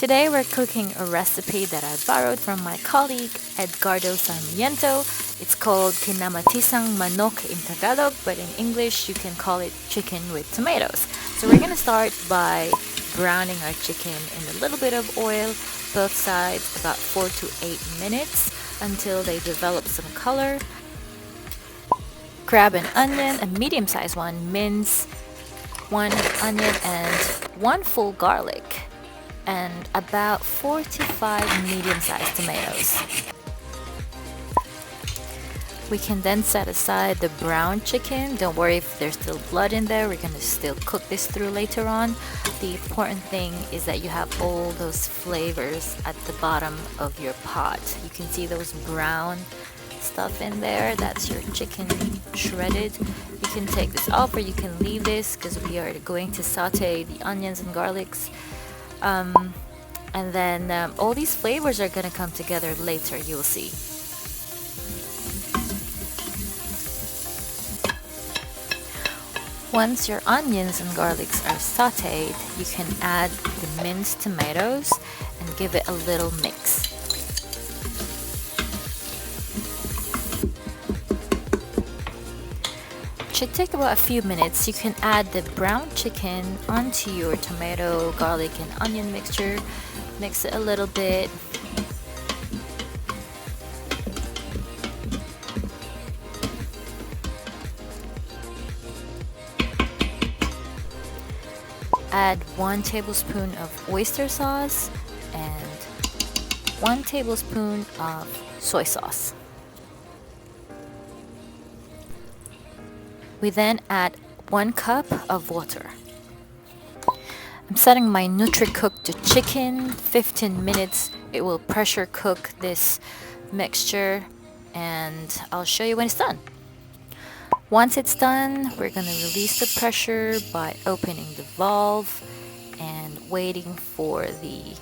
Today we're cooking a recipe that I borrowed from my colleague Edgardo Sarmiento. It's called KINAMATISAng MANOK in Tagalog, but in English you can call it chicken with tomatoes. So we're gonna start by browning our chicken in a little bit of oil, both sides, about 4 to 8 minutes until they develop some color. Grab an onion, a medium-sized one, mince, 1 onion and 1 full garlic, and about 4 to 5 medium-sized tomatoes. We can then set aside the brown chicken. Don't worry if there's still blood in there, we're gonna still cook this through later on. The important thing is that you have all those flavors at the bottom of your pot. You can see those brown stuff in there, that's your chicken shredded. You can take this off or you can leave this because we are going to saute the onions and garlics. And then all these flavors are going to come together later, you'll see. Once your onions and garlics are sauteed, you can add the minced tomatoes and give it a little mix. It should take about a few minutes. You can add the brown chicken onto your tomato, garlic, and onion mixture. Mix it a little bit. Add 1 tablespoon of oyster sauce and 1 tablespoon of soy sauce. We then add 1 cup of water. I'm setting my Nutricook to chicken, 15 minutes. It will pressure cook this mixture and I'll show you when it's done. Once it's done, we're gonna release the pressure by opening the valve and waiting for the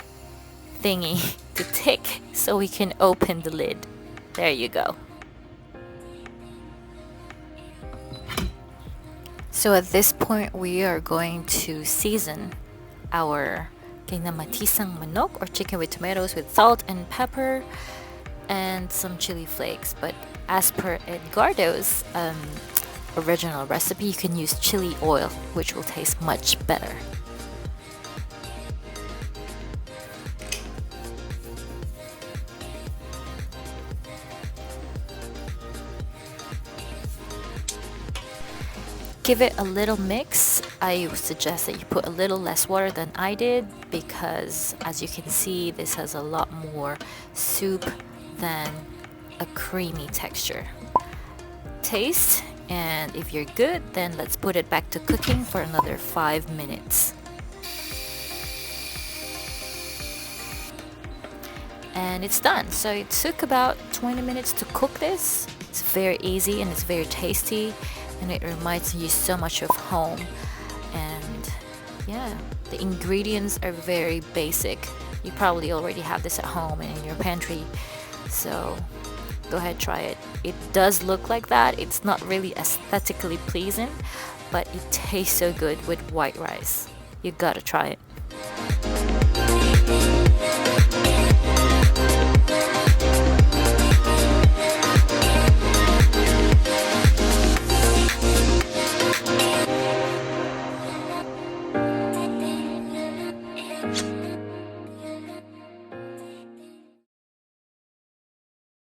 thingy to tick so we can open the lid. There you go. So at this point, we are going to season our KINAMATISAng manok or chicken with tomatoes with salt and pepper and some chili flakes. But as per Edgardo's original recipe, you can use chili oil, which will taste much better. Give it a little mix. I would suggest that you put a little less water than I did because as you can see, this has a lot more soup than a creamy texture. Taste, and if you're good, then let's put it back to cooking for another 5 minutes. And it's done. So it took about 20 minutes to cook this. It's very easy and it's very tasty. And it reminds you so much of home. And yeah, the ingredients are very basic. You probably already have this at home and in your pantry, so go ahead, try it. It does look like that. It's not really aesthetically pleasing, but it tastes so good with white rice. You gotta try it.